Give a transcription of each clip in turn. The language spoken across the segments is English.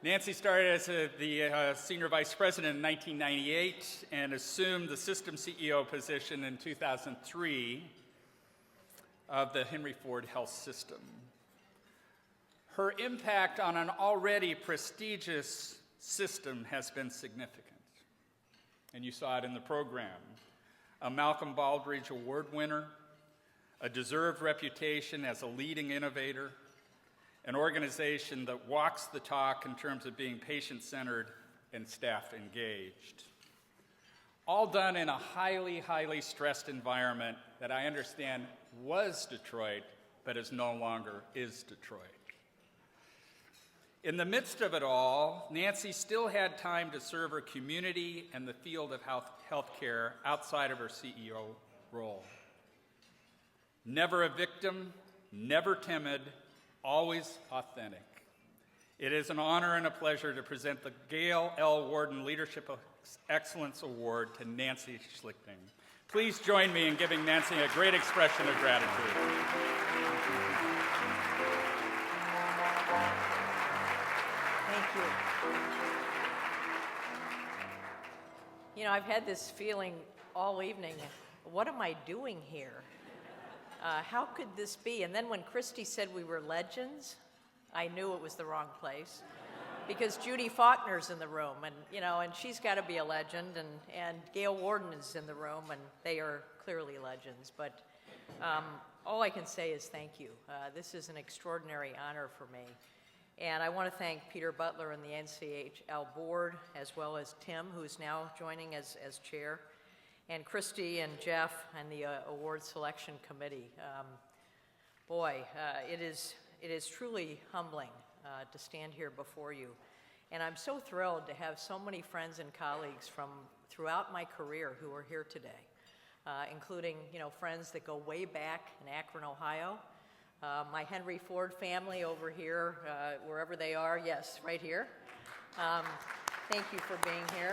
Nancy started as the Senior Vice President in 1998 and assumed the System CEO position in 2003 of the Henry Ford Health System. Her impact on an already prestigious system has been significant, and you saw it in the program. A Malcolm Baldrige Award winner, a deserved reputation as a leading innovator, an organization that walks the talk in terms of being patient-centered and staff engaged. All done in a highly, highly stressed environment that I understand was Detroit, but is no longer is Detroit. In the midst of it all, Nancy still had time to serve her community and the field of healthcare outside of her CEO role. Never a victim, never timid, always authentic. It is an honor and a pleasure to present the Gail L. Warden Leadership Excellence Award to Nancy Schlichting. Please join me in giving Nancy a great expression of gratitude. Thank you. You know, I've had this feeling all evening, what am I doing here? How could this be? And then when Christy said we were legends, I knew it was the wrong place. Because Judy Faulkner's in the room, and she's got to be a legend, and Gail Warden is in the room, and they are clearly legends. But all I can say is thank you. This is an extraordinary honor for me. And I want to thank Peter Butler and the NCHL board, as well as Tim, who's now joining as chair, and Christy and Jeff and the award selection committee. It is truly humbling to stand here before you. And I'm so thrilled to have so many friends and colleagues from throughout my career who are here today, including friends that go way back in Akron, Ohio, my Henry Ford family over here, wherever they are, yes, right here. Thank you for being here.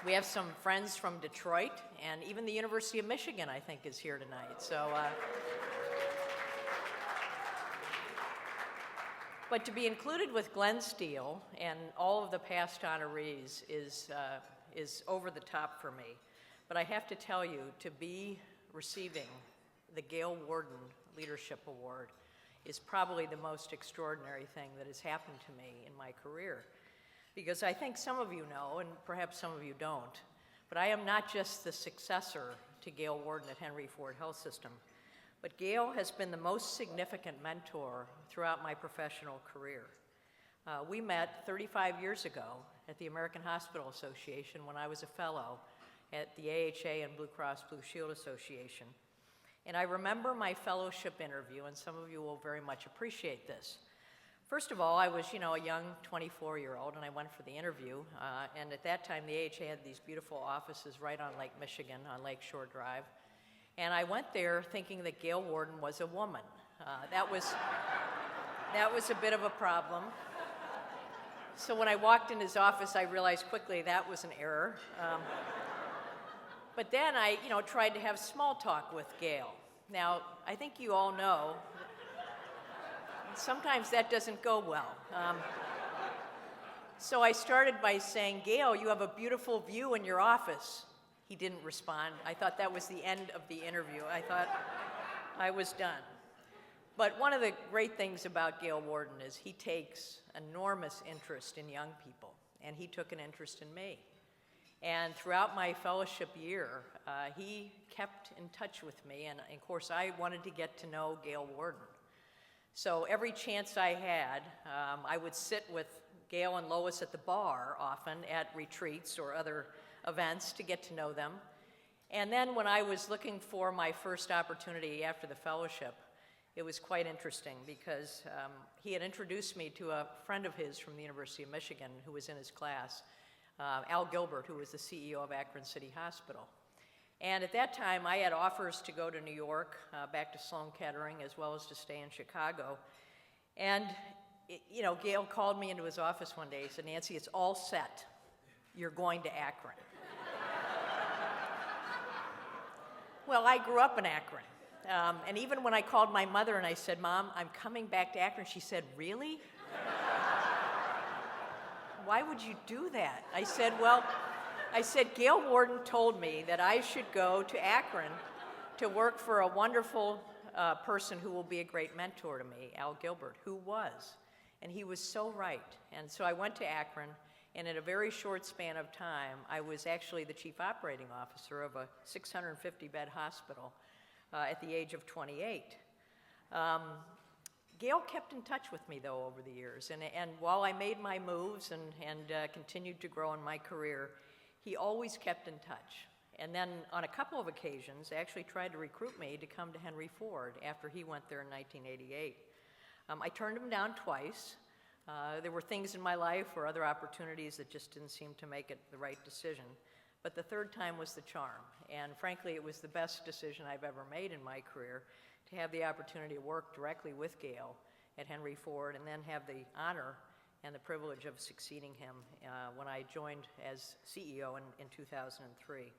We have some friends from Detroit, and even the University of Michigan, I think, is here tonight. So, but to be included with Glenn Steele and all of the past honorees is over the top for me. But I have to tell you, to be receiving the Gail Warden Leadership Award is probably the most extraordinary thing that has happened to me in my career. Because I think some of you know, and perhaps some of you don't, but I am not just the successor to Gail Warden at Henry Ford Health System, but Gail has been the most significant mentor throughout my professional career. We met 35 years ago at the American Hospital Association when I was a fellow at the AHA and Blue Cross Blue Shield Association. And I remember my fellowship interview, and some of you will very much appreciate this. First of all, I was, a young 24-year-old, and I went for the interview. And at that time, the AHA had these beautiful offices right on Lake Michigan, on Lake Shore Drive. And I went there thinking that Gail Warden was a woman. That was a bit of a problem. So when I walked in his office, I realized quickly that was an error. But then I, tried to have small talk with Gail. Now, I think you all know sometimes that doesn't go well. So I started by saying, Gail, you have a beautiful view in your office. He didn't respond. I thought that was the end of the interview. I thought I was done. But one of the great things about Gail Warden is he takes enormous interest in young people, and he took an interest in me. And throughout my fellowship year, he kept in touch with me, and of course I wanted to get to know Gail Warden. So every chance I had, I would sit with Gail and Lois at the bar often at retreats or other events to get to know them. And then when I was looking for my first opportunity after the fellowship, it was quite interesting because he had introduced me to a friend of his from the University of Michigan who was in his class, Al Gilbert, who was the CEO of Akron City Hospital. And at that time, I had offers to go to New York, back to Sloan Kettering, as well as to stay in Chicago. And, Gail called me into his office one day. He said, Nancy, it's all set. You're going to Akron. Well, I grew up in Akron. And even when I called my mother and I said, Mom, I'm coming back to Akron, she said, really? why would you do that? I said, well, Gail Warden told me that I should go to Akron to work for a wonderful person who will be a great mentor to me, Al Gilbert, who was. And he was so right. And so I went to Akron, and in a very short span of time, I was actually the chief operating officer of a 650-bed hospital at the age of 28. Gail kept in touch with me, though, over the years. And while I made my moves and continued to grow in my career, he always kept in touch. And then on a couple of occasions, actually tried to recruit me to come to Henry Ford after he went there in 1988. I turned him down twice. There were things in my life or other opportunities that just didn't seem to make it the right decision. But the third time was the charm. And frankly, it was the best decision I've ever made in my career to have the opportunity to work directly with Gail at Henry Ford and then have the honor and the privilege of succeeding him when I joined as CEO in 2003.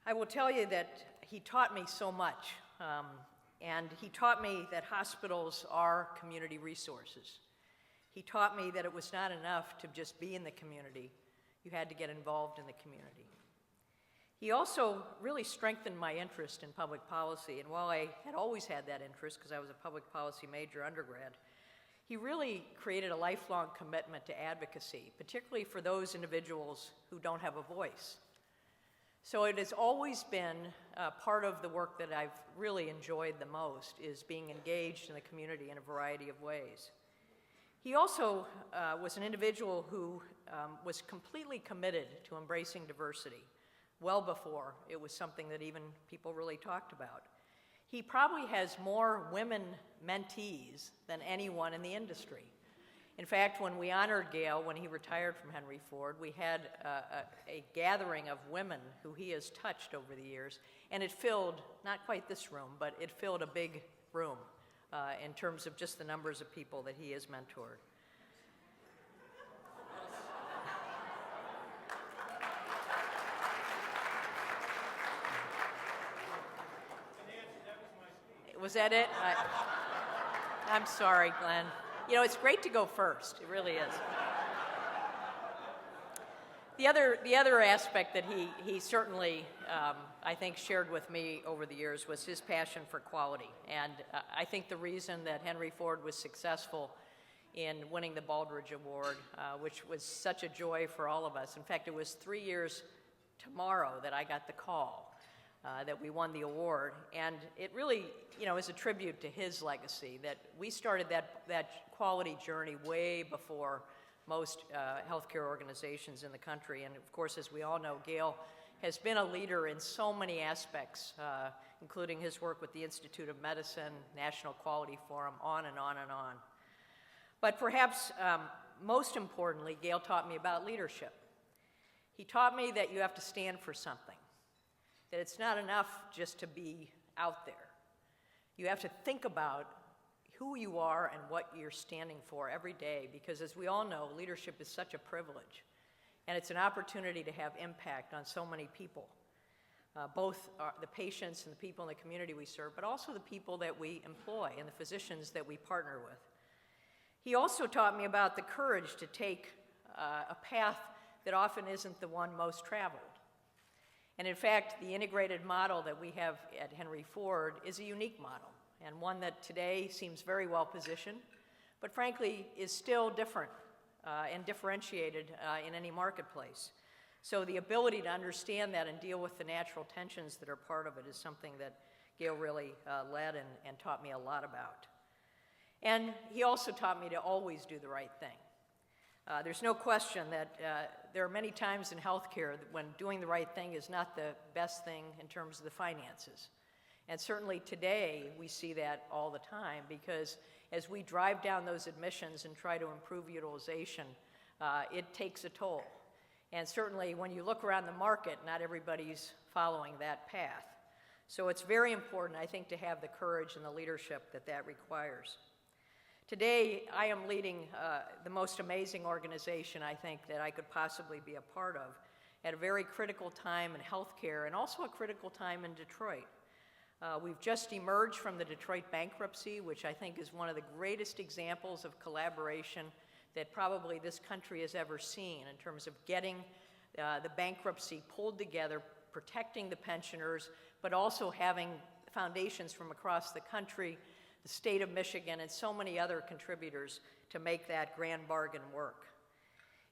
I will tell you that he taught me so much, and he taught me that hospitals are community resources. He taught me that it was not enough to just be in the community. You had to get involved in the community. He also really strengthened my interest in public policy, and while I had always had that interest because I was a public policy major undergrad, he really created a lifelong commitment to advocacy, particularly for those individuals who don't have a voice. So it has always been part of the work that I've really enjoyed the most, is being engaged in the community in a variety of ways. He also was an individual who was completely committed to embracing diversity, well before it was something that even people really talked about. He probably has more women mentees than anyone in the industry. In fact, when we honored Gail when he retired from Henry Ford, we had a gathering of women who he has touched over the years, and it filled, not quite this room, but it filled a big room in terms of just the numbers of people that he has mentored. Was that it? I'm sorry, Glenn. You know, it's great to go first. It really is. The other aspect that he certainly, I think, shared with me over the years was his passion for quality. And I think the reason that Henry Ford was successful in winning the Baldrige Award, which was such a joy for all of us. In fact, it was 3 years tomorrow that I got the call that we won the award. And it really, is a tribute to his legacy, that we started that quality journey way before most healthcare organizations in the country. And of course, as we all know, Gail has been a leader in so many aspects, including his work with the Institute of Medicine, National Quality Forum, on and on and on. But perhaps most importantly, Gail taught me about leadership. He taught me that you have to stand for something, that it's not enough just to be out there. You have to think about who you are and what you're standing for every day, because as we all know, leadership is such a privilege, and it's an opportunity to have impact on so many people, both the patients and the people in the community we serve, but also the people that we employ and the physicians that we partner with. He also taught me about the courage to take a path that often isn't the one most traveled. And in fact, the integrated model that we have at Henry Ford is a unique model, and one that today seems very well positioned, but frankly is still different and differentiated in any marketplace. So the ability to understand that and deal with the natural tensions that are part of it is something that Gail really led and taught me a lot about. And he also taught me to always do the right thing. There's no question that there are many times in healthcare when doing the right thing is not the best thing in terms of the finances. And certainly today we see that all the time, because as we drive down those admissions and try to improve utilization, it takes a toll. And certainly when you look around the market, not everybody's following that path. So it's very important, I think, to have the courage and the leadership that requires. Today, I am leading the most amazing organization, I think, that I could possibly be a part of at a very critical time in healthcare and also a critical time in Detroit. We've just emerged from the Detroit bankruptcy, which I think is one of the greatest examples of collaboration that probably this country has ever seen in terms of getting the bankruptcy pulled together, protecting the pensioners, but also having foundations from across the country, the state of Michigan, and so many other contributors to make that grand bargain work.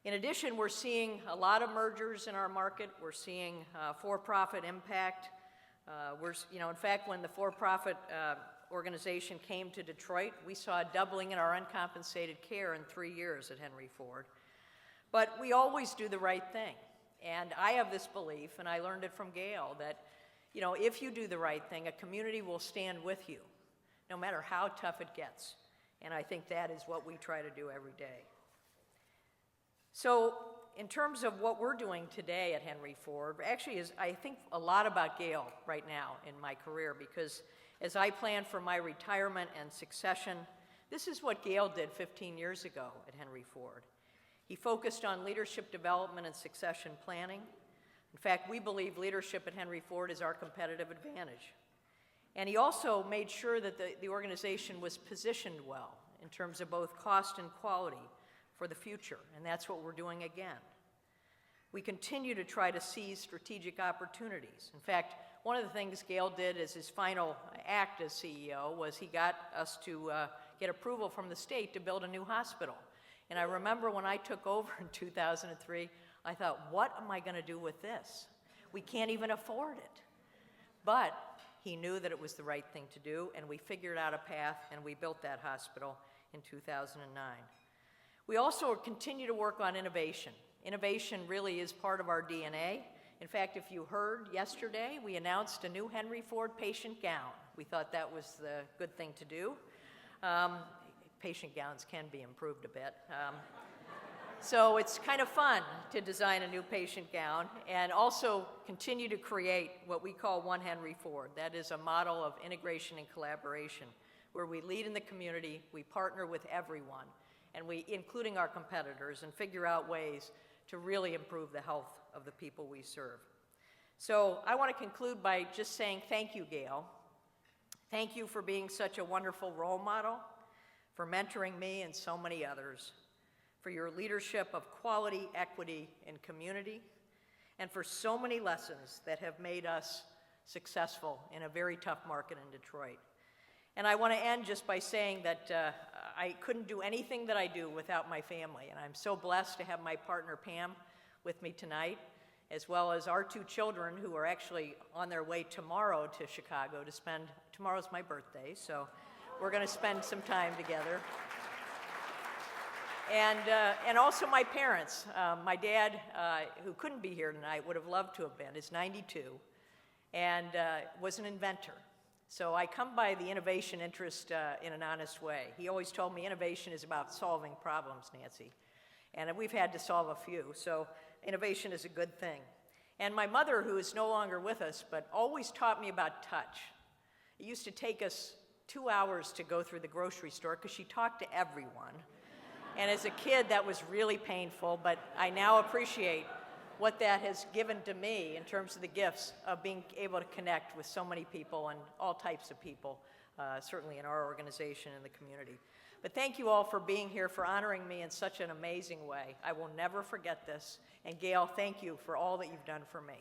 In addition, we're seeing a lot of mergers in our market. We're seeing for-profit impact. In fact, when the for-profit organization came to Detroit, we saw a doubling in our uncompensated care in 3 years at Henry Ford. But we always do the right thing. And I have this belief, and I learned it from Gail, that if you do the right thing, a community will stand with you, no matter how tough it gets. And I think that is what we try to do every day. So in terms of what we're doing today at Henry Ford, actually is, I think, a lot about Gail right now in my career, because as I plan for my retirement and succession, this is what Gail did 15 years ago at Henry Ford. He focused on leadership development and succession planning. In fact, we believe leadership at Henry Ford is our competitive advantage. And he also made sure that the organization was positioned well in terms of both cost and quality for the future, and that's what we're doing again. We continue to try to seize strategic opportunities. In fact, one of the things Gail did as his final act as CEO was he got us to get approval from the state to build a new hospital. And I remember when I took over in 2003, I thought, what am I going to do with this? We can't even afford it. But he knew that it was the right thing to do, and we figured out a path, and we built that hospital in 2009. We also continue to work on innovation. Innovation really is part of our DNA. In fact, if you heard yesterday, we announced a new Henry Ford patient gown. We thought that was the good thing to do. Patient gowns can be improved a bit. So it's kind of fun to design a new patient gown and also continue to create what we call One Henry Ford. That is a model of integration and collaboration where we lead in the community, we partner with everyone, and including our competitors, and figure out ways to really improve the health of the people we serve. So I want to conclude by just saying thank you, Gail. Thank you for being such a wonderful role model, for mentoring me and so many others, for your leadership of quality, equity, and community, and for so many lessons that have made us successful in a very tough market in Detroit. And I want to end just by saying that I couldn't do anything that I do without my family, and I'm so blessed to have my partner Pam with me tonight, as well as our 2 children who are actually on their way tomorrow to Chicago to spend, tomorrow's my birthday, so we're going to spend some time together. And also my parents. My dad, who couldn't be here tonight, would have loved to have been, is 92, and was an inventor. So I come by the innovation interest in an honest way. He always told me innovation is about solving problems, Nancy. And we've had to solve a few, so innovation is a good thing. And my mother, who is no longer with us, but always taught me about touch. It used to take us 2 hours to go through the grocery store because she talked to everyone. And as a kid, that was really painful, but I now appreciate what that has given to me in terms of the gifts of being able to connect with so many people and all types of people, certainly in our organization and the community. But thank you all for being here, for honoring me in such an amazing way. I will never forget this. And Gail, thank you for all that you've done for me.